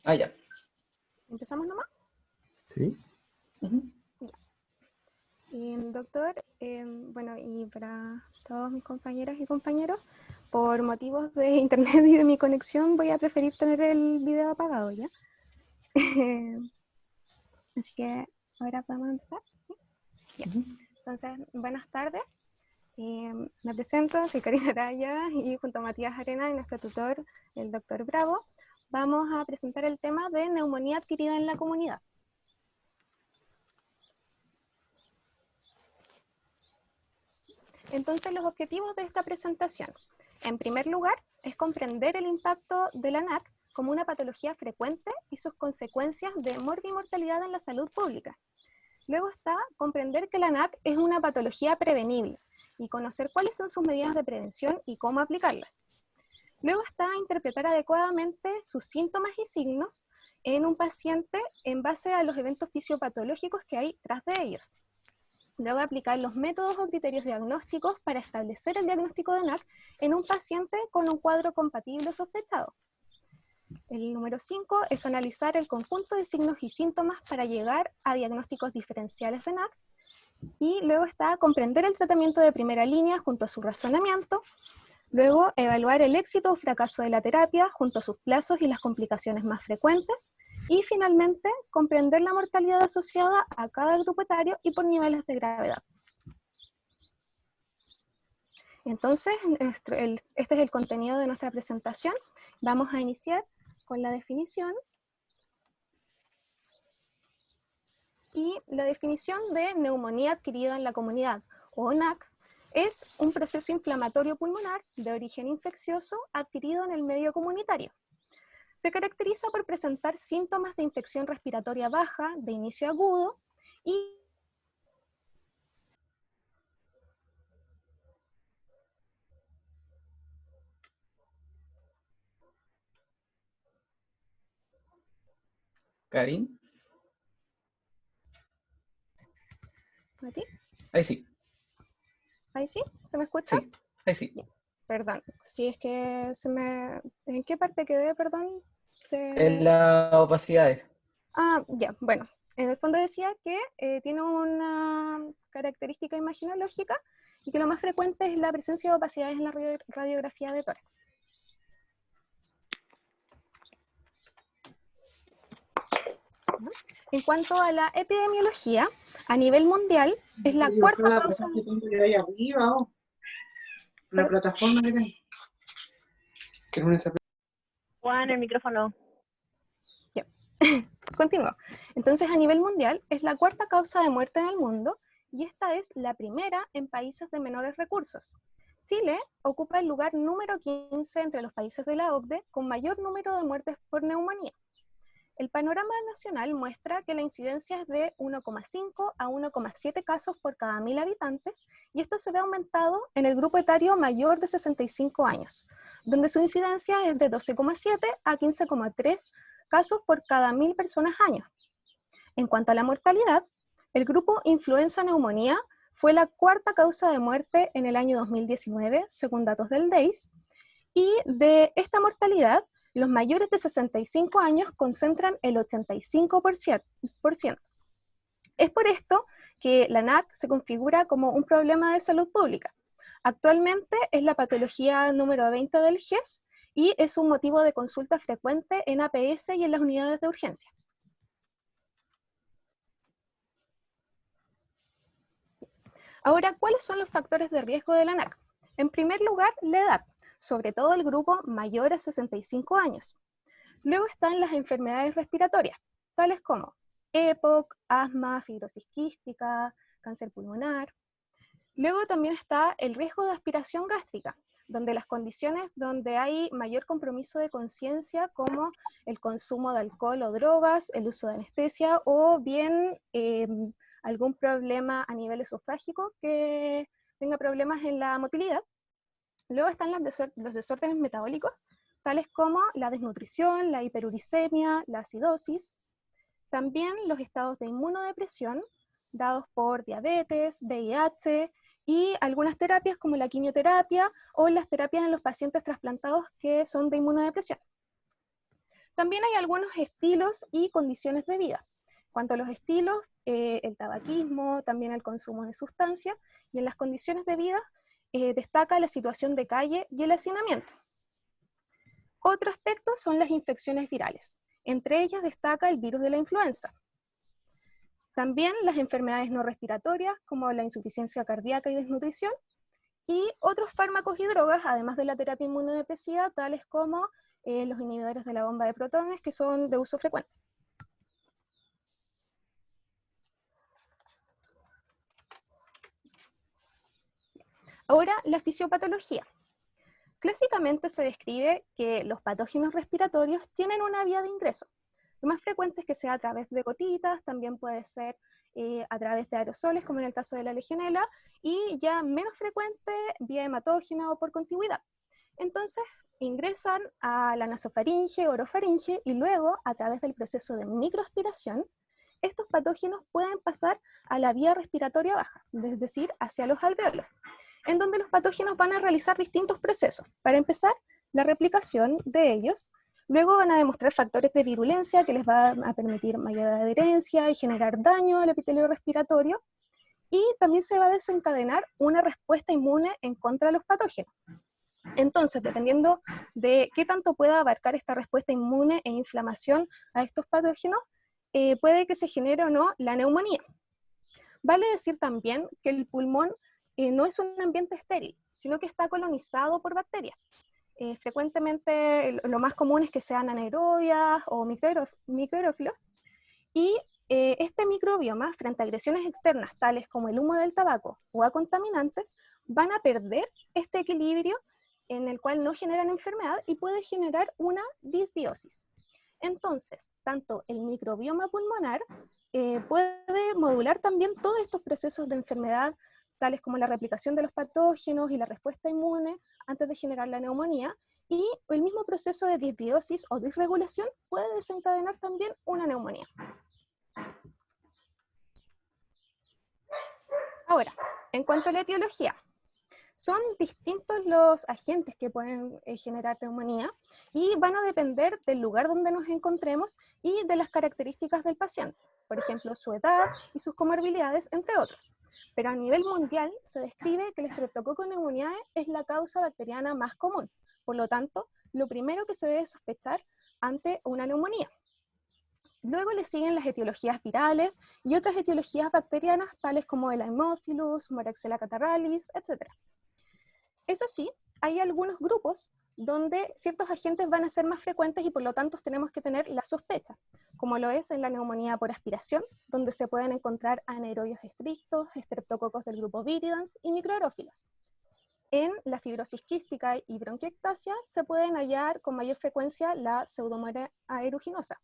Ah, ya. ¿Empezamos nomás? ¿Sí? Ujú. Doctor, bueno, y para todos mis compañeras y compañeros, por motivos de internet y de mi conexión, voy a preferir tener el video apagado, ¿ya? Así que ahora podemos empezar. ¿Sí? Ya. Entonces, buenas tardes. Me presento, soy Karina Araya y junto a Matías Arena y nuestro tutor, el doctor Bravo, vamos a presentar el tema de neumonía adquirida en la comunidad. Entonces, los objetivos de esta presentación, en primer lugar, es comprender el impacto de la NAC como una patología frecuente y sus consecuencias de morbimortalidad en la salud pública. Luego está comprender que la NAC es una patología prevenible y conocer cuáles son sus medidas de prevención y cómo aplicarlas. Luego está interpretar adecuadamente sus síntomas y signos en un paciente en base a los eventos fisiopatológicos que hay tras de ellos. Luego aplicar los métodos o criterios diagnósticos para establecer el diagnóstico de NAC en un paciente con un cuadro compatible o sospechado. El número 5 es analizar el conjunto de signos y síntomas para llegar a diagnósticos diferenciales de NAC. Y luego está comprender el tratamiento de primera línea junto a su razonamiento. Luego, evaluar el éxito o fracaso de la terapia junto a sus plazos y las complicaciones más frecuentes. Y finalmente, comprender la mortalidad asociada a cada grupo etario y por niveles de gravedad. Entonces, este es el contenido de nuestra presentación. Vamos a iniciar con la definición. Y la definición de neumonía adquirida en la comunidad, o NAC, es un proceso inflamatorio pulmonar de origen infeccioso adquirido en el medio comunitario. Se caracteriza por presentar síntomas de infección respiratoria baja de inicio agudo y Karin. ¿Mati? Ahí sí. ¿Ahí sí? ¿Se me escucha? Sí. Ahí sí. Ya. Perdón, si es que se me... ¿En qué parte quedé, perdón? En las opacidades. Ya, bueno. En el fondo decía que tiene una característica imaginológica y que lo más frecuente es la presencia de opacidades en la radiografía de tórax. En cuanto a la epidemiología, a nivel mundial, es la cuarta causa... La plataforma que no es Juan, el micrófono. Ya. Continúo. Entonces, a nivel mundial, es la cuarta causa de muerte en el mundo y esta es la primera en países de menores recursos. Chile ocupa el lugar número 15 entre los países de la OCDE con mayor número de muertes por neumonía. El panorama nacional muestra que la incidencia es de 1,5 a 1,7 casos por cada 1000 habitantes y esto se ve aumentado en el grupo etario mayor de 65 años, donde su incidencia es de 12,7 a 15,3 casos por cada 1000 personas años. En cuanto a la mortalidad, el grupo influenza-neumonía fue la cuarta causa de muerte en el año 2019, según datos del DEIS, y de esta mortalidad, los mayores de 65 años concentran el 85%. Es por esto que la NAC se configura como un problema de salud pública. Actualmente es la patología número 20 del GES y es un motivo de consulta frecuente en APS y en las unidades de urgencia. Ahora, ¿cuáles son los factores de riesgo de la NAC? En primer lugar, la edad, sobre todo el grupo mayor a 65 años. Luego están las enfermedades respiratorias, tales como EPOC, asma, fibrosis quística, cáncer pulmonar. Luego también está el riesgo de aspiración gástrica, donde las condiciones donde hay mayor compromiso de conciencia, como el consumo de alcohol o drogas, el uso de anestesia, o bien algún problema a nivel esofágico que tenga problemas en la motilidad. Luego están los desórdenes metabólicos, tales como la desnutrición, la hiperuricemia, la acidosis. También los estados de inmunodepresión, dados por diabetes, VIH, y algunas terapias como la quimioterapia o las terapias en los pacientes trasplantados que son de inmunodepresión. También hay algunos estilos y condiciones de vida. En cuanto a los estilos, el tabaquismo, también el consumo de sustancias, y en las condiciones de vida destaca la situación de calle y el hacinamiento. Otro aspecto son las infecciones virales. Entre ellas destaca el virus de la influenza. También las enfermedades no respiratorias, como la insuficiencia cardíaca y desnutrición, y otros fármacos y drogas, además de la terapia inmunodepresiva, tales como los inhibidores de la bomba de protones, que son de uso frecuente. Ahora, la fisiopatología. Clásicamente se describe que los patógenos respiratorios tienen una vía de ingreso. Lo más frecuente es que sea a través de gotitas, también puede ser a través de aerosoles, como en el caso de la legionela, y ya menos frecuente, vía hematógena o por contigüidad. Entonces, ingresan a la nasofaringe, orofaringe, y luego, a través del proceso de microaspiración, estos patógenos pueden pasar a la vía respiratoria baja, es decir, hacia los alveolos, en donde los patógenos van a realizar distintos procesos. Para empezar, la replicación de ellos. Luego van a demostrar factores de virulencia que les van a permitir mayor adherencia y generar daño al epitelio respiratorio. Y también se va a desencadenar una respuesta inmune en contra de los patógenos. Entonces, dependiendo de qué tanto pueda abarcar esta respuesta inmune e inflamación a estos patógenos, puede que se genere o no la neumonía. Vale decir también que el pulmón no es un ambiente estéril, sino que está colonizado por bacterias. Frecuentemente lo más común es que sean anaerobias o microaerófilos, y este microbioma, frente a agresiones externas tales como el humo del tabaco o a contaminantes, van a perder este equilibrio en el cual no generan enfermedad y puede generar una disbiosis. Entonces, tanto el microbioma pulmonar puede modular también todos estos procesos de enfermedad, tales como la replicación de los patógenos y la respuesta inmune antes de generar la neumonía, y el mismo proceso de disbiosis o disregulación puede desencadenar también una neumonía. Ahora, en cuanto a la etiología, son distintos los agentes que pueden generar neumonía y van a depender del lugar donde nos encontremos y de las características del paciente, por ejemplo, su edad y sus comorbilidades, entre otros. Pero a nivel mundial se describe que el Streptococcus pneumoniae es la causa bacteriana más común. Por lo tanto, lo primero que se debe sospechar ante una neumonía. Luego le siguen las etiologías virales y otras etiologías bacterianas, tales como el Haemophilus, Moraxella catarrhalis, etc. Eso sí, hay algunos grupos donde ciertos agentes van a ser más frecuentes y por lo tanto tenemos que tener la sospecha, como lo es en la neumonía por aspiración, donde se pueden encontrar anaerobios estrictos, estreptococos del grupo viridans y microaerófilos. En la fibrosis quística y bronquiectasia se pueden hallar con mayor frecuencia la Pseudomonas aeruginosa.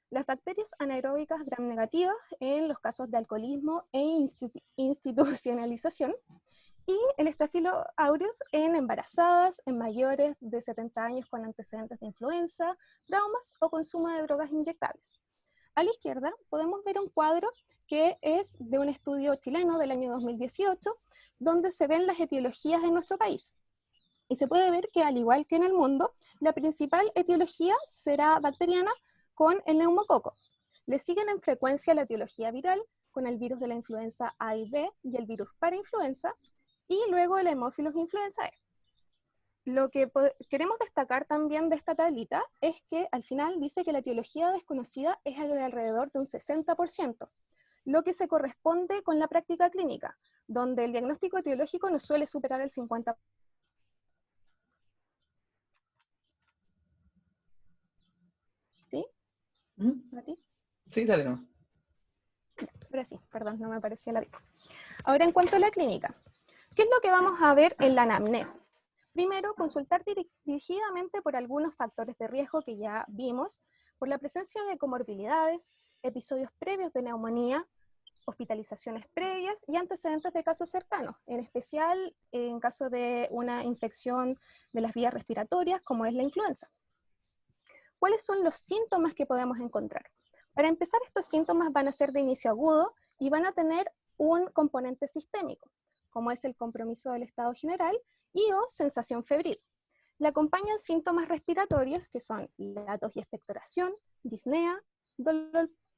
Las bacterias anaeróbicas gram negativas en los casos de alcoholismo e institucionalización, y el Staphylo aureus en embarazadas, en mayores de 70 años con antecedentes de influenza, traumas o consumo de drogas inyectables. A la izquierda podemos ver un cuadro que es de un estudio chileno del año 2018, donde se ven las etiologías en nuestro país. Y se puede ver que, al igual que en el mundo, la principal etiología será bacteriana con el neumococo. Le siguen en frecuencia la etiología viral con el virus de la influenza A y B y el virus parainfluenza, y luego el Haemophilus influenzae. Lo que queremos destacar también de esta tablita es que al final dice que la etiología desconocida es de alrededor de un 60%, lo que se corresponde con la práctica clínica, donde el diagnóstico etiológico no suele superar el 50%. ¿Sí? ¿A ti? Sí, dale nomás. Ahora sí, perdón, no me aparecía la diapo. Ahora, en cuanto a la clínica, ¿qué es lo que vamos a ver en la anamnesis? Primero, consultar dirigidamente por algunos factores de riesgo que ya vimos, por la presencia de comorbilidades, episodios previos de neumonía, hospitalizaciones previas y antecedentes de casos cercanos, en especial en caso de una infección de las vías respiratorias, como es la influenza. ¿Cuáles son los síntomas que podemos encontrar? Para empezar, estos síntomas van a ser de inicio agudo y van a tener un componente sistémico, como es el compromiso del estado general y o sensación febril. Le acompañan síntomas respiratorios que son la tos y expectoración, disnea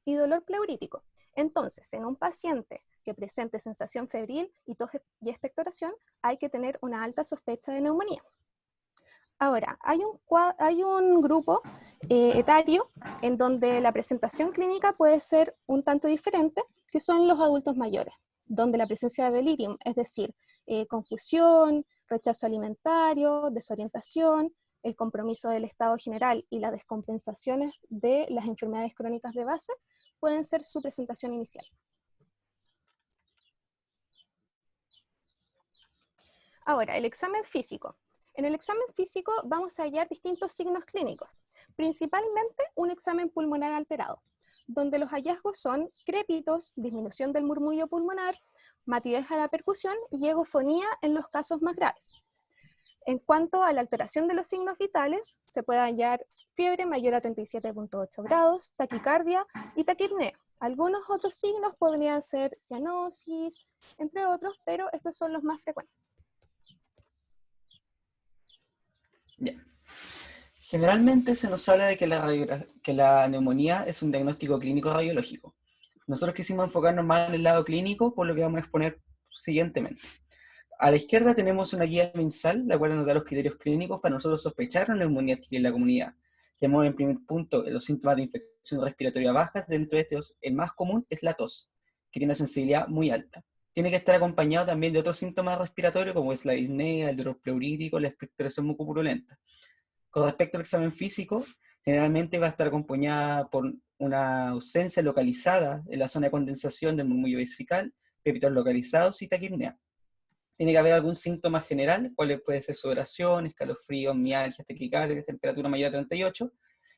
y dolor pleurítico. Entonces, en un paciente que presente sensación febril y tos y expectoración, hay que tener una alta sospecha de neumonía. Ahora, hay un grupo etario en donde la presentación clínica puede ser un tanto diferente, que son los adultos mayores, donde la presencia de delirium, es decir, confusión, rechazo alimentario, desorientación, el compromiso del estado general y las descompensaciones de las enfermedades crónicas de base, pueden ser su presentación inicial. Ahora, el examen físico. En el examen físico vamos a hallar distintos signos clínicos, principalmente un examen pulmonar alterado, donde los hallazgos son crépitos, disminución del murmullo pulmonar, matidez a la percusión y egofonía en los casos más graves. En cuanto a la alteración de los signos vitales, se puede hallar fiebre mayor a 37.8 grados, taquicardia y taquipnea. Algunos otros signos podrían ser cianosis, entre otros, pero estos son los más frecuentes. Ya. Generalmente se nos habla de que la neumonía es un diagnóstico clínico radiológico. Nosotros quisimos enfocarnos más en el lado clínico, por lo que vamos a exponer siguientemente. A la izquierda tenemos una guía mensal, la cual nos da los criterios clínicos para nosotros sospechar una neumonía adquirida en la comunidad. Tenemos en primer punto los síntomas de infección respiratoria bajas. Dentro de estos, el más común es la tos, que tiene una sensibilidad muy alta. Tiene que estar acompañado también de otros síntomas respiratorios, como es la disnea, el dolor pleurítico, la expectoración mucopurulenta. Con respecto al examen físico, generalmente va a estar acompañada por una ausencia localizada en la zona de condensación del murmullo vesical, crépitos localizados y taquipnea. Tiene que haber algún síntoma general, cuál puede ser sudoración, escalofríos, mialgia, taquicardia, temperatura mayor a 38,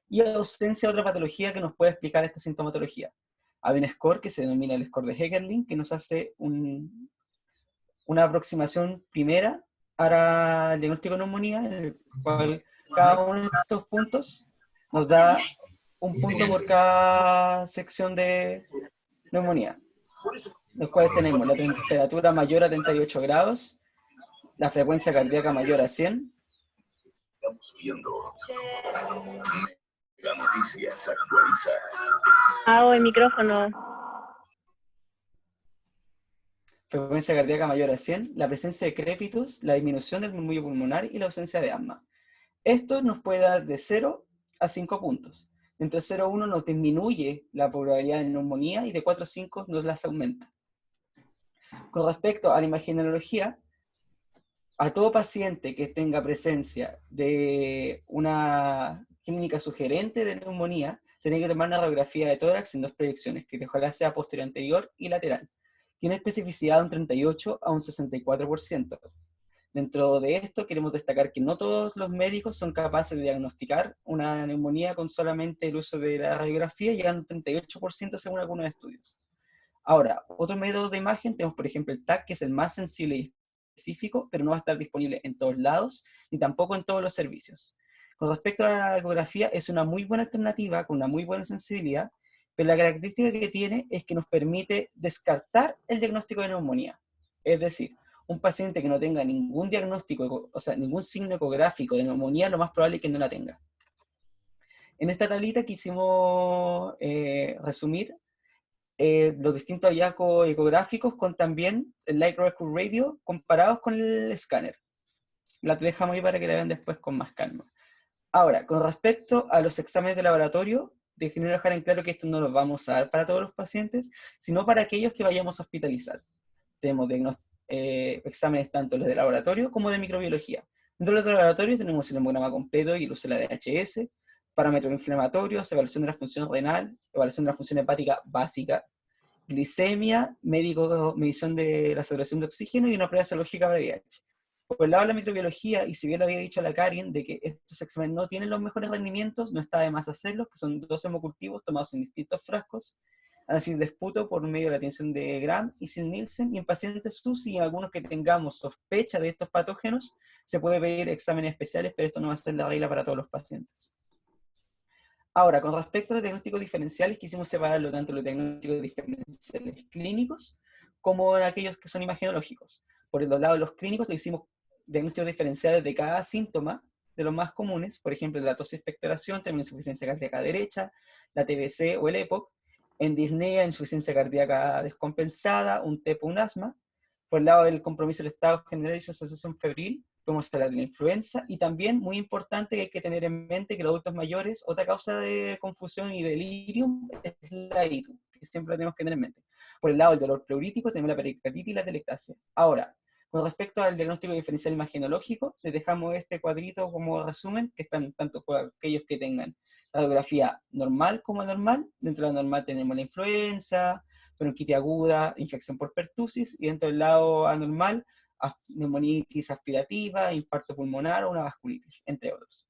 y ausencia de otra patología que nos puede explicar esta sintomatología. Hay un score que se denomina el score de Heckerling, que nos hace una aproximación primera para el diagnóstico de neumonía, en el cual cada uno de estos puntos nos da un punto por cada sección de neumonía, los cuales tenemos la temperatura mayor a 38 grados, la frecuencia cardíaca mayor a 100, Estamos viendo Mega Noticias actualizadas. Hago el micrófono. frecuencia cardíaca mayor a 100, la presencia de crépitos, la disminución del murmullo pulmonar y la ausencia de asma. Esto nos puede dar de 0 a 5 puntos. Entre 0 a 1 nos disminuye la probabilidad de neumonía y de 4 a 5 nos las aumenta. Con respecto a la imagenología, a todo paciente que tenga presencia de una clínica sugerente de neumonía, se tiene que tomar una radiografía de tórax en 2 proyecciones, que ojalá sea posterior anterior y lateral. Tiene especificidad de un 38 a un 64%. Dentro de esto queremos destacar que no todos los médicos son capaces de diagnosticar una neumonía con solamente el uso de la radiografía, llegando a un 38% según algunos estudios. Ahora, otros métodos de imagen, tenemos por ejemplo el TAC, que es el más sensible y específico, pero no va a estar disponible en todos lados, ni tampoco en todos los servicios. Con respecto a la ecografía, es una muy buena alternativa, con una muy buena sensibilidad, pero la característica que tiene es que nos permite descartar el diagnóstico de neumonía. Es decir, un paciente que no tenga ningún diagnóstico, o sea, ningún signo ecográfico de neumonía, lo más probable es que no la tenga. En esta tablita quisimos resumir los distintos hallazgos ecográficos con también el Light Record Radio comparados con el escáner. La dejamos ahí para que la vean después con más calma. Ahora, con respecto a los exámenes de laboratorio, déjenme dejar en claro que esto no lo vamos a dar para todos los pacientes, sino para aquellos que vayamos a hospitalizar. Tenemos exámenes tanto los de laboratorio como de microbiología. Dentro de los laboratorios tenemos el hemograma completo y el uso de la DHS, parámetros inflamatorios, evaluación de la función renal, evaluación de la función hepática básica, glicemia, medición de la saturación de oxígeno y una prueba serológica para VIH. Por el lado de la microbiología, y si bien lo había dicho la Karin, de que estos exámenes no tienen los mejores rendimientos, no está de más hacerlos, que son 2 hemocultivos tomados en distintos frascos, análisis de esputo por medio de la tinción de Gram y Sil-Nielsen, y en pacientes UCI y en algunos que tengamos sospecha de estos patógenos, se puede pedir exámenes especiales, pero esto no va a ser la regla para todos los pacientes. Ahora, con respecto a los diagnósticos diferenciales, quisimos separarlo tanto los diagnósticos diferenciales clínicos como en aquellos que son imagenológicos. Por el lado de los clínicos, le hicimos diagnósticos diferenciales de cada síntoma de los más comunes, por ejemplo, la tos y expectoración, también insuficiencia cardíaca derecha, la TBC o el EPOC, en disnea, insuficiencia cardíaca descompensada, un TEP o un asma. Por el lado del compromiso del estado general y asociación febril, podemos hablar de la influenza, y también, muy importante, que hay que tener en mente que los adultos mayores, otra causa de confusión y delirium es la ITU, que siempre la tenemos que tener en mente. Por el lado del dolor pleurítico tenemos la pericarditis y la telectasia. Ahora, con respecto al diagnóstico diferencial imagenológico, les dejamos este cuadrito como resumen, que están tanto por aquellos que tengan la radiografía normal como anormal. Dentro de la normal tenemos la influenza, bronquitis aguda, infección por pertusis, y dentro del lado anormal, neumonitis aspirativa, infarto pulmonar o una vasculitis, entre otros.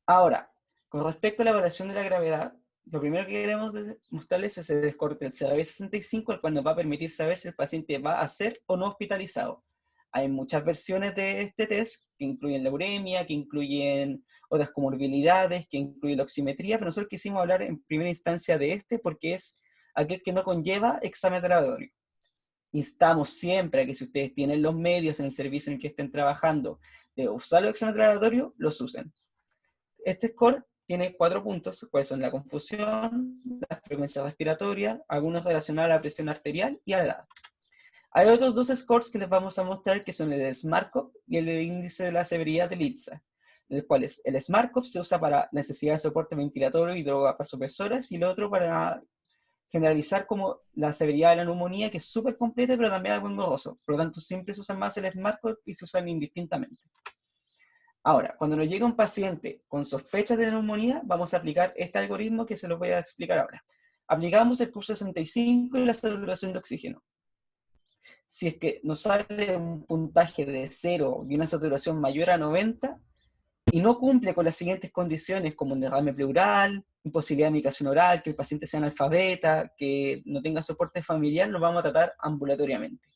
Ahora, con respecto a la evaluación de la gravedad, lo primero que queremos mostrarles es el score del CDB-65, el cual nos va a permitir saber si el paciente va a ser o no hospitalizado. Hay muchas versiones de este test, que incluyen la uremia, que incluyen otras comorbilidades, que incluyen la oximetría, pero nosotros quisimos hablar en primera instancia de este porque es aquel que no conlleva examen de laboratorio. Instamos siempre a que si ustedes tienen los medios en el servicio en el que estén trabajando de usar los exámenes de laboratorio, los usen. Este score tiene 4 puntos, cuáles son la confusión, la frecuencia respiratoria, algunos relacionados a la presión arterial y a la edad. Hay otros 2 scores que les vamos a mostrar, que son el SMARCOP y el índice de la severidad del ILSA, el cual es el SMARCOP se usa para necesidad de soporte ventilatorio y drogas vasopresoras, y el otro para generalizar como la severidad de la neumonía, que es súper completa, pero también algo engorroso. Por lo tanto, siempre se usan más el SMARCOP y se usan indistintamente. Ahora, cuando nos llega un paciente con sospechas de neumonía, vamos a aplicar este algoritmo que se los voy a explicar ahora. Aplicamos el curso 65 y la saturación de oxígeno. Si es que nos sale un puntaje de 0 y una saturación mayor a 90, y no cumple con las siguientes condiciones, como un derrame pleural, imposibilidad de medicación oral, que el paciente sea analfabeta, que no tenga soporte familiar, lo vamos a tratar ambulatoriamente.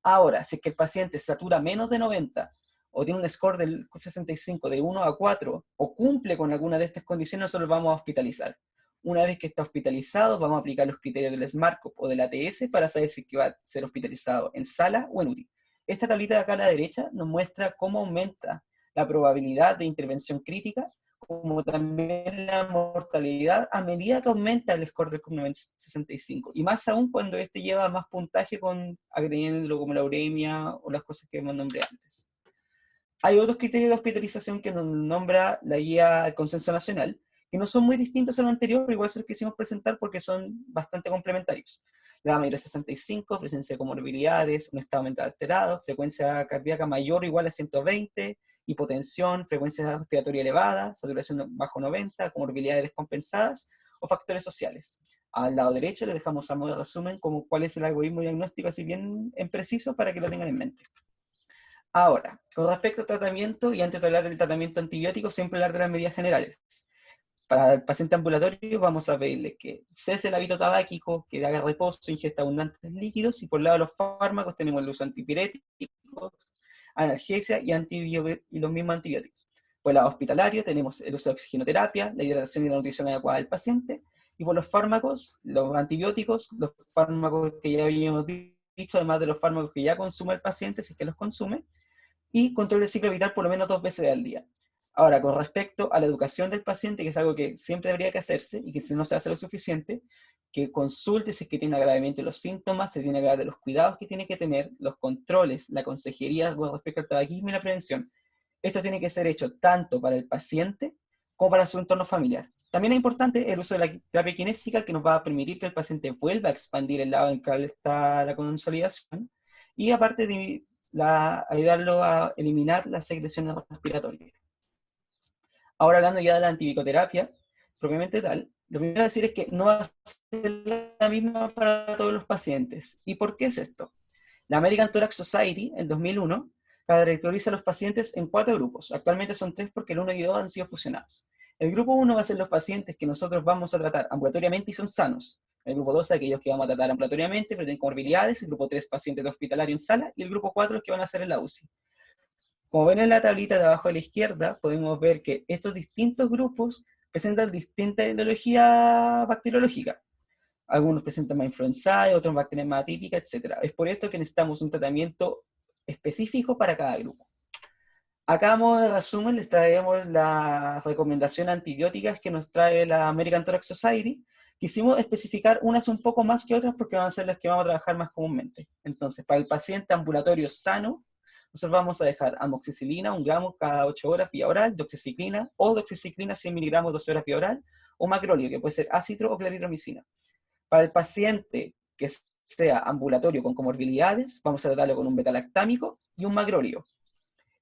Ahora, si es que el paciente satura menos de 90, o tiene un score del 65 de 1 a 4, o cumple con alguna de estas condiciones, nosotros lo vamos a hospitalizar. Una vez que está hospitalizado, vamos a aplicar los criterios del SMARCOP o del ATS para saber si va a ser hospitalizado en sala o en UTI. Esta tablita de acá a la derecha nos muestra cómo aumenta la probabilidad de intervención crítica, como también la mortalidad a medida que aumenta el score del CUM-65, y más aún cuando este lleva más puntaje con agrediéndolo como la uremia o las cosas que hemos nombrado antes. Hay otros criterios de hospitalización que nos nombra la guía del Consenso Nacional, que no son muy distintos a lo anterior, pero igual se los quisimos presentar porque son bastante complementarios. La edad mayor de 65, presencia de comorbilidades, un estado mental alterado, frecuencia cardíaca mayor o igual a 120, hipotensión, frecuencia respiratoria elevada, saturación bajo 90, comorbilidades descompensadas o factores sociales. Al lado derecho les dejamos a modo de resumen como cuál es el algoritmo diagnóstico, así bien en preciso, para que lo tengan en mente. Ahora, con respecto al tratamiento, y antes de hablar del tratamiento antibiótico, siempre hablar de las medidas generales. Para el paciente ambulatorio vamos a pedirle que cese el hábito tabáquico, que haga reposo, ingesta abundantes líquidos, y por el lado de los fármacos tenemos el uso antipirético, analgesia y los mismos antibióticos. Por el lado hospitalario tenemos el uso de oxigenoterapia, la hidratación y la nutrición adecuada del paciente, y por los fármacos, los antibióticos, los fármacos que ya habíamos dicho, además de los fármacos que ya consume el paciente, si es que los consume, y control del ciclo vital por lo menos 2 veces al día. Ahora, con respecto a la educación del paciente, que es algo que siempre debería que hacerse, y que si no se hace lo suficiente, que consulte si es que tiene agravamiento de los síntomas, se tiene que hablar de los cuidados que tiene que tener, los controles, la consejería con respecto al tabaquismo y la prevención. Esto tiene que ser hecho tanto para el paciente como para su entorno familiar. También es importante el uso de la terapia kinésica, que nos va a permitir que el paciente vuelva a expandir el lado en el que está la consolidación, y aparte de ayudarlo a eliminar las secreciones respiratorias. Ahora, hablando ya de la antibicoterapia, propiamente tal, lo primero a decir es que no va a ser la misma para todos los pacientes. ¿Y por qué es esto? La American Thorax Society, en 2001, caracteriza a los pacientes en 4 grupos. Actualmente son 3 porque el 1 y 2 han sido fusionados. El grupo 1 va a ser los pacientes que nosotros vamos a tratar ambulatoriamente y son sanos. El grupo 2, aquellos que vamos a tratar ambulatoriamente, pero tienen comorbilidades. El grupo 3, pacientes de hospitalario en sala. Y el grupo 4, los que van a hacer en la UCI. Como ven en la tablita de abajo a la izquierda, podemos ver que estos distintos grupos presentan distinta etiología bacteriológica. Algunos presentan más influenza, otros bacterias más atípicas, etc. Es por esto que necesitamos un tratamiento específico para cada grupo. Acá, a modo de resumen, les traemos las recomendaciones antibióticas que nos trae la American Thorax Society. Quisimos especificar unas un poco más que otras porque van a ser las que vamos a trabajar más comúnmente. Entonces, para el paciente ambulatorio sano, nosotros vamos a dejar amoxicilina, 1 gramo cada 8 horas vía oral, doxiciclina o doxiciclina 100 miligramos 12 horas vía oral, o macrolio, que puede ser ácido o claritromicina. Para el paciente que sea ambulatorio con comorbilidades, vamos a tratarlo con un betalactámico y un macrolio.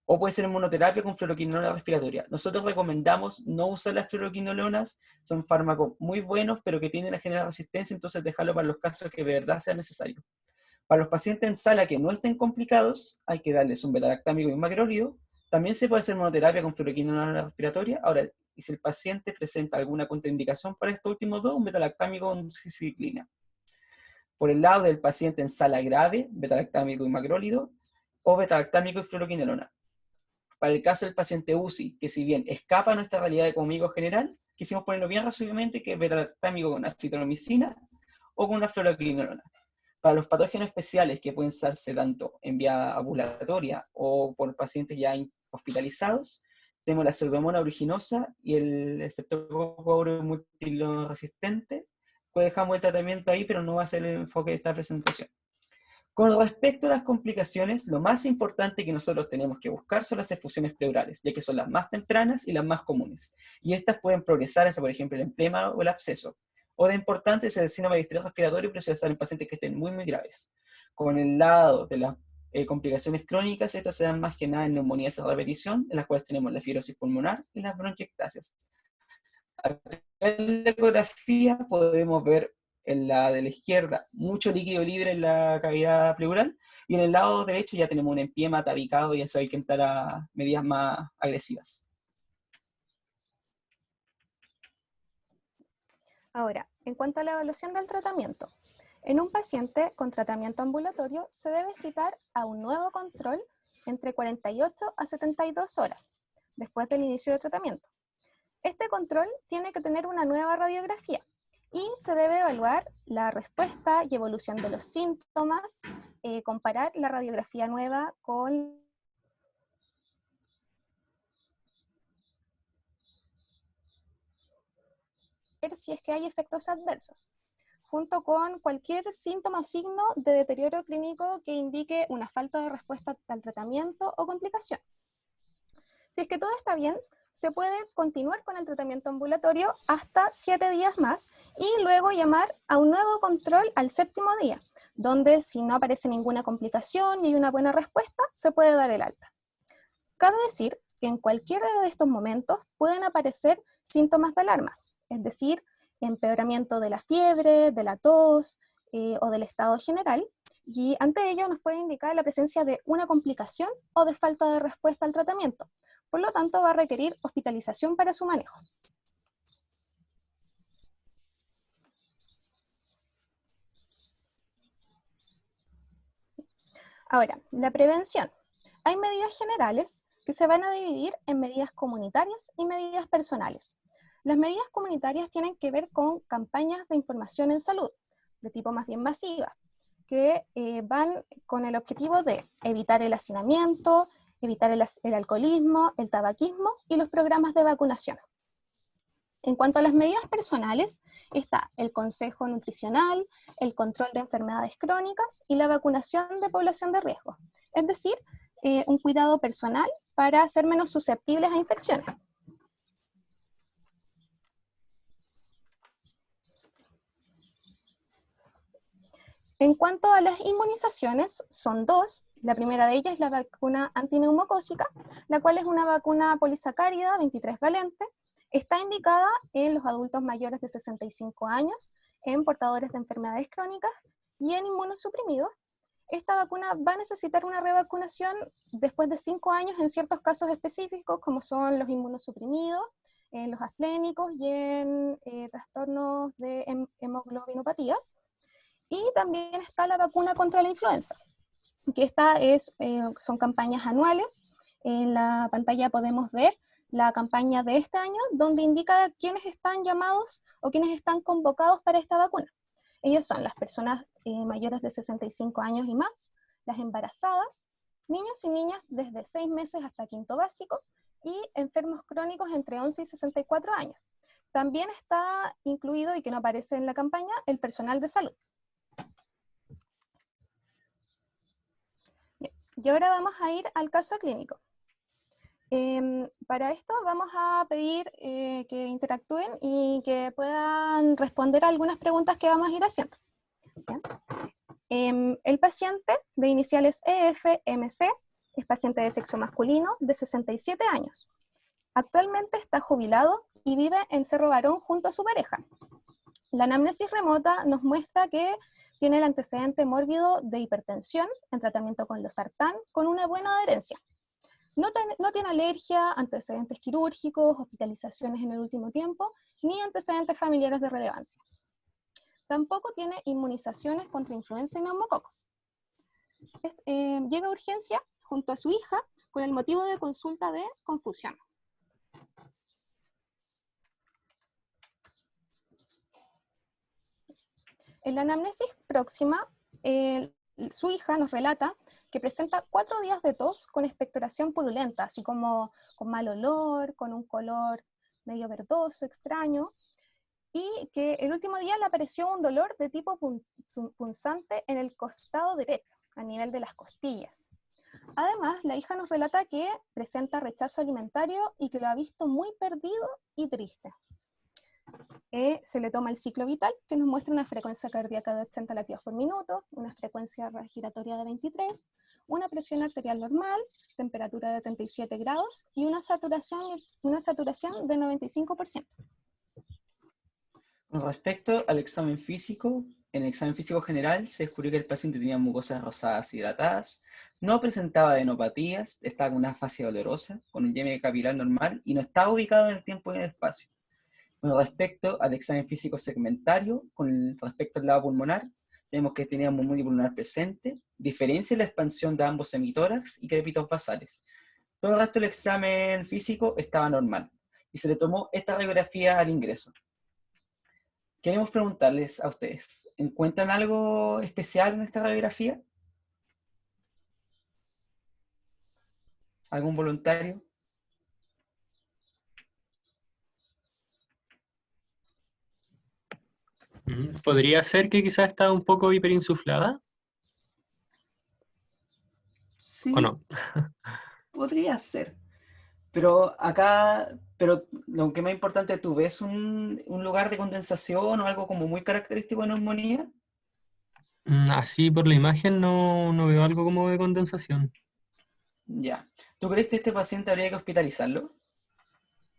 O puede ser inmunoterapia con fluoroquinolona respiratoria. Nosotros recomendamos no usar las fluoroquinolonas, son fármacos muy buenos, pero que tienden a generar resistencia, entonces dejarlo para los casos que de verdad sea necesario. Para los pacientes en sala que no estén complicados, hay que darles un betalactámico y un macrolio. También se puede hacer monoterapia con fluoroquinolona respiratoria. Ahora, y si el paciente presenta alguna contraindicación para estos últimos dos, un betalactámico con doxiciclina. Por el lado del paciente en sala grave, betalactámico y macrólido, o betalactámico y fluoroquinolona. Para el caso del paciente UCI, que si bien escapa a nuestra realidad de conmigo general, quisimos ponerlo bien resumidamente que es betalactámico con acitromicina o con una fluoroquinolona. Para los patógenos especiales que pueden usarse tanto en vía ambulatoria o por pacientes ya hospitalizados, tenemos la Pseudomonas aeruginosa y el Streptococcus aureus multiresistente. Pues dejamos el tratamiento ahí, pero no va a ser el enfoque de esta presentación. Con respecto a las complicaciones, lo más importante que nosotros tenemos que buscar son las efusiones pleurales, ya que son las más tempranas y las más comunes. Y estas pueden progresar hasta, por ejemplo, el emplema o el absceso. O de importante es el síndrome de distrés respiratorio, pero se va a estar en pacientes que estén muy, muy graves. Con el lado de las complicaciones crónicas, estas se dan más que nada en neumonías de repetición, en las cuales tenemos la fibrosis pulmonar y las bronquiectasias. En la ecografía podemos ver en la de la izquierda mucho líquido libre en la cavidad pleural, y en el lado derecho ya tenemos un empiema tabicado y eso hay que entrar a medidas más agresivas. Ahora, en cuanto a la evaluación del tratamiento, en un paciente con tratamiento ambulatorio se debe citar a un nuevo control entre 48 a 72 horas después del inicio del tratamiento. Este control tiene que tener una nueva radiografía y se debe evaluar la respuesta y evolución de los síntomas, comparar la radiografía nueva con ver si es que hay efectos adversos, junto con cualquier síntoma o signo de deterioro clínico que indique una falta de respuesta al tratamiento o complicación. Si es que todo está bien, se puede continuar con el tratamiento ambulatorio hasta 7 días más y luego llamar a un nuevo control al 7º día, donde si no aparece ninguna complicación y hay una buena respuesta, se puede dar el alta. Cabe decir que en cualquiera de estos momentos pueden aparecer síntomas de alarma, es decir, empeoramiento de la fiebre, de la tos o del estado general, y ante ello nos puede indicar la presencia de una complicación o de falta de respuesta al tratamiento. Por lo tanto, va a requerir hospitalización para su manejo. Ahora, la prevención. Hay medidas generales que se van a dividir en medidas comunitarias y medidas personales. Las medidas comunitarias tienen que ver con campañas de información en salud, de tipo más bien masiva, que van con el objetivo de evitar el hacinamiento, evitar el alcoholismo, el tabaquismo y los programas de vacunación. En cuanto a las medidas personales, está el consejo nutricional, el control de enfermedades crónicas y la vacunación de población de riesgo, es decir, un cuidado personal para ser menos susceptibles a infecciones. En cuanto a las inmunizaciones, son dos. La primera de ellas es la vacuna antineumocócica, la cual es una vacuna polisacárida 23 valente. Está indicada en los adultos mayores de 65 años, en portadores de enfermedades crónicas y en inmunosuprimidos. Esta vacuna va a necesitar una revacunación después de 5 años en ciertos casos específicos, como son los inmunosuprimidos, en los asplénicos y en trastornos de hemoglobinopatías. Y también está la vacuna contra la influenza, que son campañas anuales. En la pantalla podemos ver la campaña de este año, donde indica quiénes están llamados o quiénes están convocados para esta vacuna. Ellos son las personas mayores de 65 años y más, las embarazadas, niños y niñas desde 6 meses hasta quinto básico, y enfermos crónicos entre 11 y 64 años. También está incluido, y que no aparece en la campaña, el personal de salud. Y ahora vamos a ir al caso clínico. Para esto vamos a pedir que interactúen y que puedan responder a algunas preguntas que vamos a ir haciendo. El paciente de iniciales EFMC es paciente de sexo masculino de 67 años. Actualmente está jubilado y vive en Cerro Barón junto a su pareja. La anamnesis remota nos muestra que tiene el antecedente mórbido de hipertensión en tratamiento con losartán con una buena adherencia. No tiene alergia, antecedentes quirúrgicos, hospitalizaciones en el último tiempo, ni antecedentes familiares de relevancia. Tampoco tiene inmunizaciones contra influenza y neumococo. Llega a urgencia junto a su hija con el motivo de consulta de confusión. En la anamnesis próxima, su hija nos relata que presenta 4 días de tos con expectoración purulenta, así como con mal olor, con un color medio verdoso, extraño, y que el último día le apareció un dolor de tipo punzante en el costado derecho, a nivel de las costillas. Además, la hija nos relata que presenta rechazo alimentario y que lo ha visto muy perdido y triste. Se le toma el ciclo vital, que nos muestra una frecuencia cardíaca de 80 latidos por minuto, una frecuencia respiratoria de 23, una presión arterial normal, temperatura de 37 grados y una saturación de 95%. Con respecto al examen físico, en el examen físico general se descubrió que el paciente tenía mucosas rosadas hidratadas, no presentaba adenopatías, estaba con una fascia dolorosa, con un diámetro capilar normal y no estaba ubicado en el tiempo y en el espacio. Con respecto al examen físico segmentario, con respecto al lado pulmonar, vemos que tenía un músculo pulmonar presente, diferencia en la expansión de ambos hemitórax y crépitos basales. Todo el resto del examen físico estaba normal, y se le tomó esta radiografía al ingreso. Queremos preguntarles a ustedes, ¿encuentran algo especial en esta radiografía? ¿Algún voluntario? ¿Podría ser que quizás está un poco hiperinsuflada? Sí, ¿O no? podría ser. Pero acá, lo que más importante, ¿tú ves un lugar de condensación o algo como muy característico de neumonía? Así por la imagen no veo algo como de condensación. Ya. ¿Tú crees que este paciente habría que hospitalizarlo?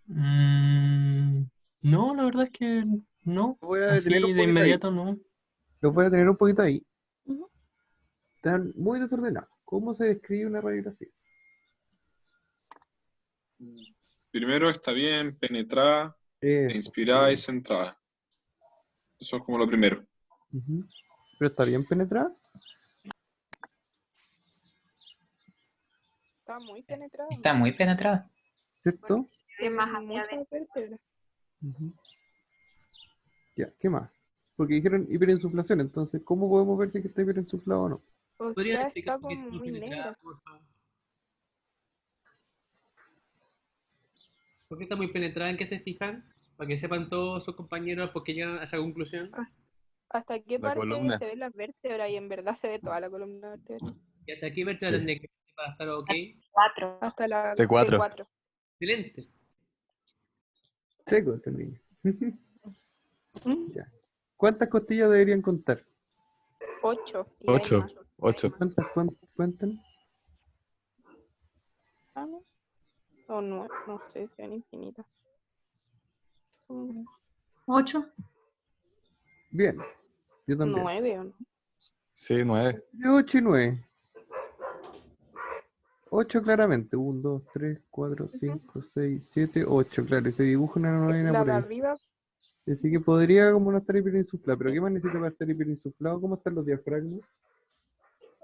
No, la verdad es que no. Lo voy a Así detener un de poquito ahí. inmediato no. Lo voy a tener un poquito ahí. Ujú. Están muy desordenados. ¿Cómo se describe una radiografía? Primero está bien penetrada, Eso. inspirada y Bien. centrada. Eso es como lo primero. Ujú. ¿Pero está bien penetrada? Está muy penetrado. Está muy penetrada. ¿Cierto? Es más muchas vértebras. Ujú. Ya, ¿qué más? Porque dijeron hiperinsuflación, entonces, ¿cómo podemos ver si es que está hiperinsuflado o no? O ¿Podrían sea, explicar está por qué como está muy penetrada, negra. por favor? ¿Por qué está muy penetrada? ¿En qué se fijan? Para que sepan todos sus compañeros por qué llegan a esa conclusión. ¿Hasta qué La parte columna. se ven las vértebras? Y en verdad se ve toda la columna vertebral. Y hasta aquí vértebra Sí. tendría que para estar ok. 4. Hasta la T4. T4. Excelente. Seco este niño. ¿Mm? Ya. ¿Cuántas costillas deberían contar? 8. Y hay 8. más. 8. Cuentan? Ah, ¿no? O no, no sé, sean infinitas. Son 8. Bien. Yo también. 9 o no. Sí, 9. De 8 y 9. 8 claramente. 1, 2, 3, 4, 5, 6, 7, 8. Claro, y se dibuja una novena La por de ahí. arriba, Así que podría como no estar hiperinsuflado. ¿Pero qué más necesita para estar hiperinsuflado? ¿Cómo están los diafragmas?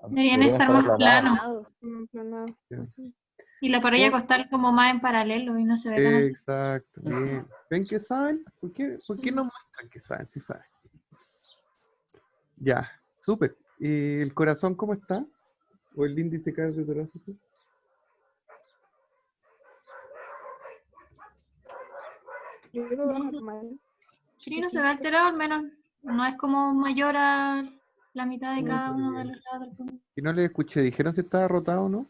Deberían estar más planos. planado. Ya. Y la parilla costal como más en paralelo y no se ve tan así. Exacto, bien. ¿Ven que saben? ¿Por qué no muestran que saben? Sí saben. Ya, súper. ¿Y el corazón cómo está? ¿O el índice cardiotorácico? Yo creo que es normal. Sí, no se ve alterado, al menos no es como mayor a la mitad de cada uno de los lados del pulmón. Y no le escuché, ¿dijeron si estaba rotado o no?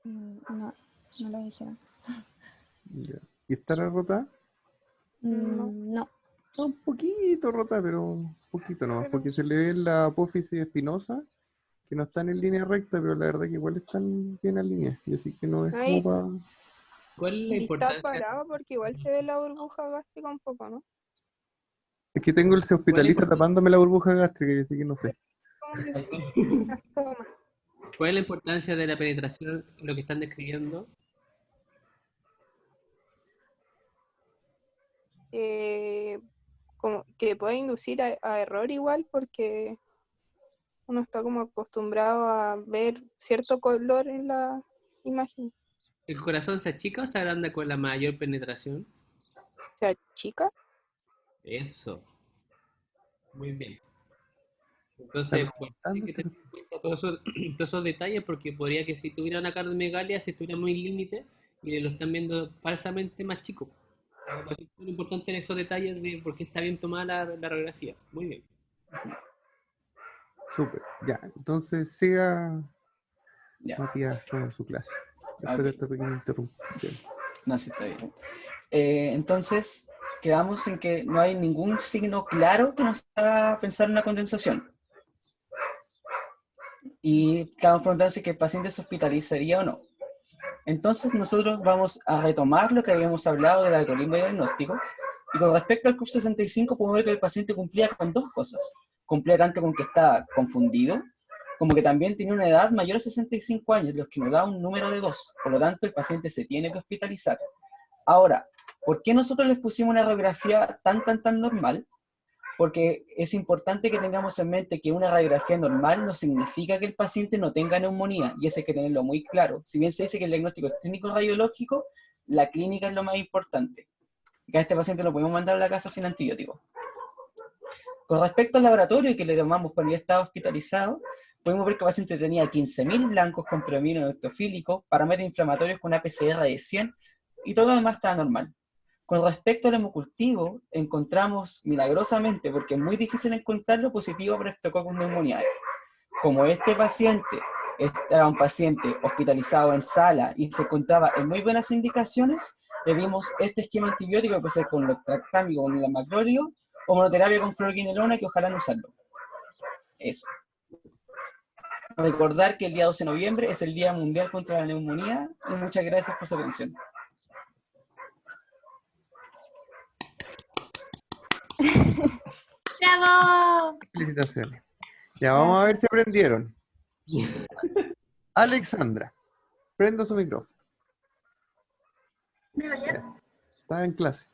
No, no lo dijeron. Ya. ¿Y estará rotada? No. Está un poquito rota, pero un poquito nomás, porque se le ve en la apófisis espinosa, que no están en línea recta, pero la verdad que igual están bien alineadas, y así que no es Ay. como para... ¿Cuál es la Y está importancia? parado porque igual se ve la burbuja gástrica un poco, ¿no? Es que tengo el se hospitaliza Bueno, tapándome la burbuja gástrica, y así que no sé. Como que se asoma. ¿Cuál es la importancia de la penetración en lo que están describiendo? Como que puede inducir a error igual porque uno está como acostumbrado a ver cierto color en la imagen. ¿El corazón se achica o se agranda con la mayor penetración? ¿Se achica? Eso. Muy bien. Entonces, bueno, hay que tener en cuenta todos esos detalles porque podría que si tuviera una cardiomegalia se estuviera muy límite y lo están viendo falsamente más chico. Lo importante en esos detalles de por qué está bien tomada la radiografía. Muy bien. Súper, ya. Entonces siga Ya. Matías con su clase. Después de esta pequeña interrupción. No, sí, está bien. Entonces, quedamos en que no hay ningún signo claro que nos haga pensar en una condensación. Y quedamos preguntando si que el paciente se hospitalizaría o no. Entonces, nosotros vamos a retomar lo que habíamos hablado del algoritmo de diagnóstico. Y con respecto al curso 65, podemos ver que el paciente cumplía con dos cosas. Cumplía tanto con que estaba confundido, como que también tenía una edad mayor a 65 años, los que nos da un número de 2. Por lo tanto, el paciente se tiene que hospitalizar. Ahora, ¿por qué nosotros les pusimos una radiografía tan normal? Porque es importante que tengamos en mente que una radiografía normal no significa que el paciente no tenga neumonía, y eso hay que tenerlo muy claro. Si bien se dice que el diagnóstico es clínico radiológico, la clínica es lo más importante. Que a este paciente lo podemos mandar a la casa sin antibiótico. Con respecto al laboratorio que le tomamos cuando ya estaba hospitalizado, podemos ver que el paciente tenía 15.000 blancos con predominio neutrofílico, parámetros inflamatorios con una PCR de 100, y todo lo demás estaba normal. Con respecto al hemocultivo, encontramos milagrosamente, porque es muy difícil encontrarlo, positivo para Streptococcus pneumoniae. Como este paciente era un paciente hospitalizado en sala y se encontraba en muy buenas indicaciones, le dimos este esquema antibiótico que puede ser con el tractámico, con el macrolio, o monoterapia con fluoroquinolona, que ojalá no usarlo. Eso. Recordar que el día 12 de noviembre es el Día Mundial contra la Neumonía, y muchas gracias por su atención. ¡Bravo! Felicitaciones. Ya, vamos a ver si aprendieron. Alexandra, prenda su micrófono. Ya, está en clase.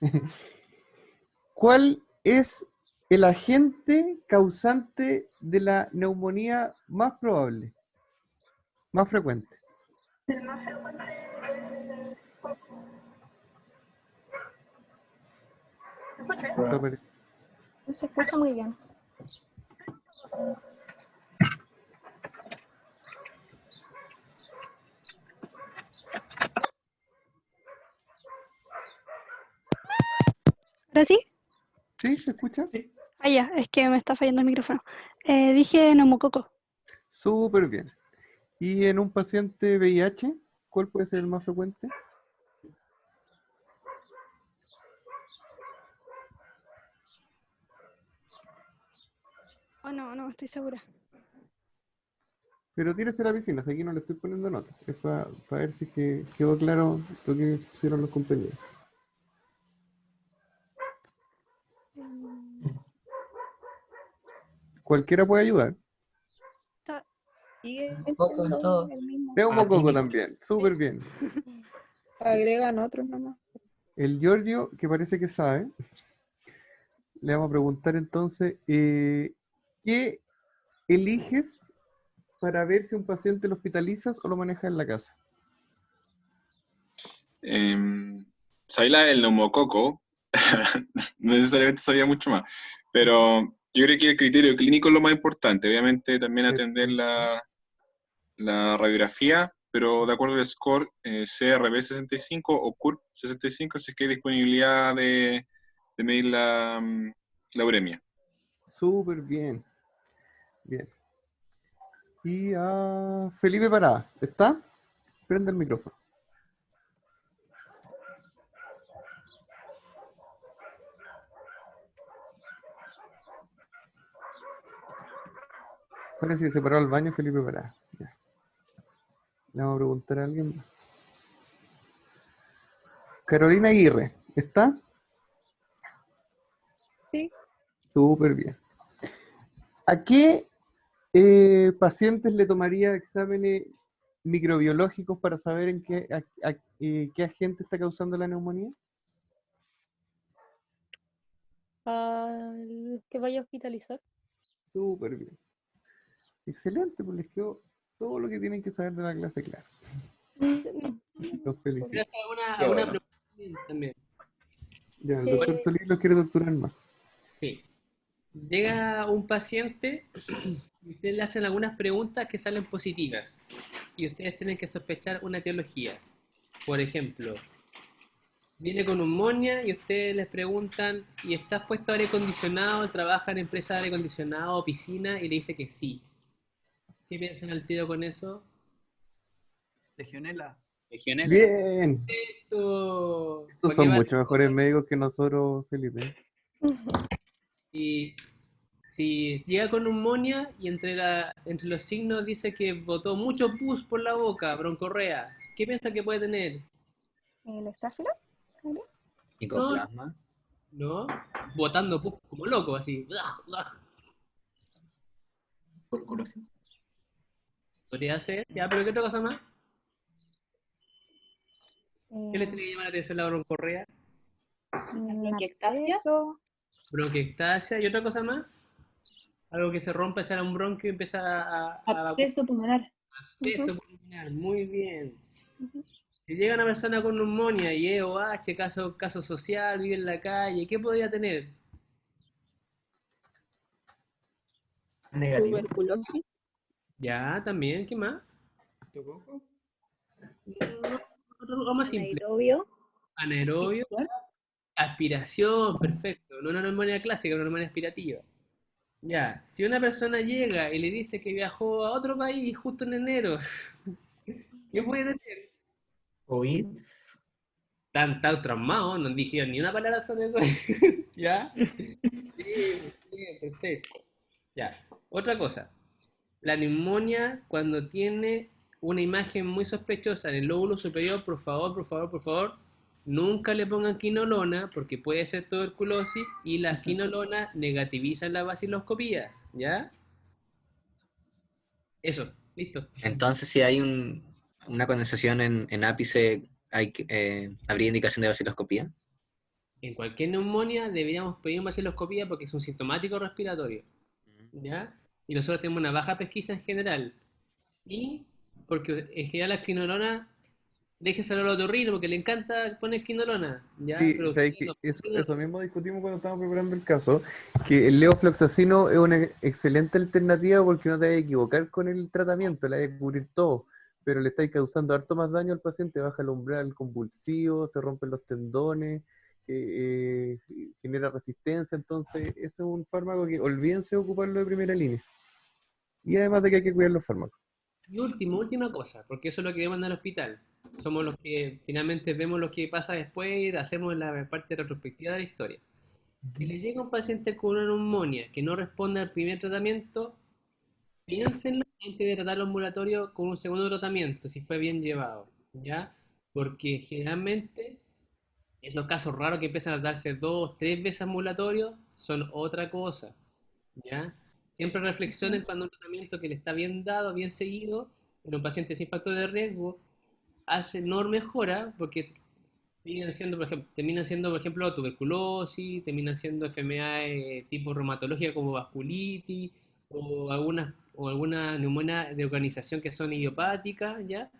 ¿Cuál es el agente causante de la neumonía más probable? Más frecuente. No se escucha muy bien. ¿Ahora sí? ¿Sí? ¿Se escucha? Ah, ya, es que me está fallando el micrófono. Dije neumococo. Súper bien. ¿Y en un paciente VIH, cuál puede ser el más frecuente? Oh, no estoy segura. Pero tírese a la piscina, aquí no le estoy poniendo nota. Es para ver si que quedó claro lo que hicieron los compañeros. Cualquiera puede ayudar. Sigue Poco en todo. el mismo. Neumococo también, súper bien. Agregan otros nomás. El Giorgio, que parece que sabe, le vamos a preguntar entonces, ¿qué eliges para ver si un paciente lo hospitalizas o lo manejas en la casa? Sabía el neumococo, no necesariamente sabía mucho más, pero yo creo que el criterio clínico es lo más importante. Obviamente también atender la radiografía, pero de acuerdo al score CRB65 o CURB65, si es que hay disponibilidad de medir la uremia. Súper bien. Bien. Y a Felipe Parada, ¿está? Prende el micrófono. Parece que se paró al baño Felipe Parada. Ya. Le vamos a preguntar a alguien más. Carolina Aguirre, ¿está? Sí. Súper bien. ¿A qué pacientes le tomaría exámenes microbiológicos para saber en qué agente está causando la neumonía? Al que vaya a hospitalizar. Súper bien. Excelente, pues les quedó todo lo que tienen que saber de la clase clara. Los felicito. Quiero hacer Qué una bueno. pregunta también. Ya, el doctor Solís los quiere torturar más. Sí. Llega un paciente y ustedes le hacen algunas preguntas que salen positivas. Y ustedes tienen que sospechar una etiología. Por ejemplo, viene con neumonía y ustedes les preguntan, ¿y estás puesto a aire acondicionado? ¿Trabaja en empresa de aire acondicionado o piscina? Y le dice que sí. ¿Qué piensan al tiro con eso? Legionela. Bien. Esto. Estos son mucho mejores médicos que nosotros, Felipe. Y si llega con neumonía y entre los signos dice que botó mucho pus por la boca, broncorrea, ¿qué piensa que puede tener? ¿El estáfilo? Micoplasma. ¿No? Botando pus como loco, así. Tuberculosis. Podría ser, ya, pero ¿qué otra cosa más? ¿Qué le tiene que llamar la atención a la broncorrea? Bronquiectasia. Bronquiectasia, ¿y otra cosa más? Algo que se rompe, será un bronquio y empieza a Absceso pulmonar. Absceso pulmonar, muy bien. Si llega una persona con neumonía y EOH, caso social, vive en la calle, ¿qué podría tener? Negativo. Tuberculosis. Ya, también, ¿qué más? ¿Tococo? Algo más simple. Anaerobio. Anaerobio. Aspiración, perfecto. No una neumonía clásica, una neumonía aspirativa. Ya, si una persona llega y le dice que viajó a otro país justo en enero, ¿qué puede tener? COVID. Tan traumado, no dijeron ni una palabra sobre eso. ¿Ya? Sí, perfecto. Ya, otra cosa. La neumonía, cuando tiene una imagen muy sospechosa en el lóbulo superior, por favor, nunca le pongan quinolona, porque puede ser tuberculosis, y las quinolonas negativizan las baciloscopías, ¿ya? Eso, listo. Entonces, si hay una condensación en ápice, ¿habría indicación de vaciloscopía? En cualquier neumonía deberíamos pedir una baciloscopía porque es un sintomático respiratorio, ¿ya? Y nosotros tenemos una baja pesquisa en general. Y porque en general la quinolona, déjese al otorrino porque le encanta poner quinolona, ¿ya? Sí, Pero o sea, que eso mismo discutimos cuando estábamos preparando el caso, que el levofloxacino es una excelente alternativa porque no te vas a equivocar con el tratamiento, le vas a cubrir todo, pero le estáis causando harto más daño al paciente, baja el umbral convulsivo, se rompen los tendones, genera resistencia, entonces ese es un fármaco que olvídense de ocuparlo de primera línea. Y además de que hay que cuidar los fármacos. Y última cosa, porque eso es lo que vemos en el hospital. Somos los que finalmente vemos lo que pasa después, hacemos la parte retrospectiva de la historia. Si le llega un paciente con una neumonía que no responde al primer tratamiento, piénsenlo antes de tratarlo ambulatorio con un segundo tratamiento, si fue bien llevado, ¿ya? Porque generalmente esos casos raros que empiezan a darse 2, 3 veces ambulatorio son otra cosa, ¿ya? Siempre reflexionen cuando un tratamiento que le está bien dado, bien seguido, en un paciente sin factor de riesgo, no mejora porque terminan siendo, por ejemplo, tuberculosis, terminan siendo enfermedades tipo reumatológica como vasculitis o alguna neumonía de organización que son idiopáticas, ¿ya?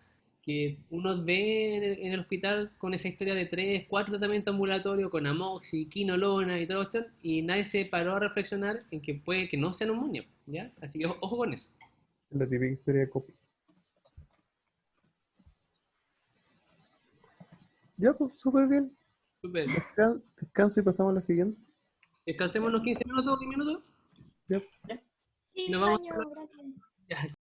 Que uno ve en el hospital con esa historia de 3, 4 tratamientos ambulatorios con amoxi, quinolona y todo esto, y nadie se paró a reflexionar en que puede que no sea neumonía, ¿ya? Así que ojo con eso. La típica historia de copia. Ya, pues, súper bien. Súper. Descanso y pasamos a la siguiente. Descansemos unos 15 minutos, 10 minutos. Ya. Sí, Nos vamos baño, gracias. Ya,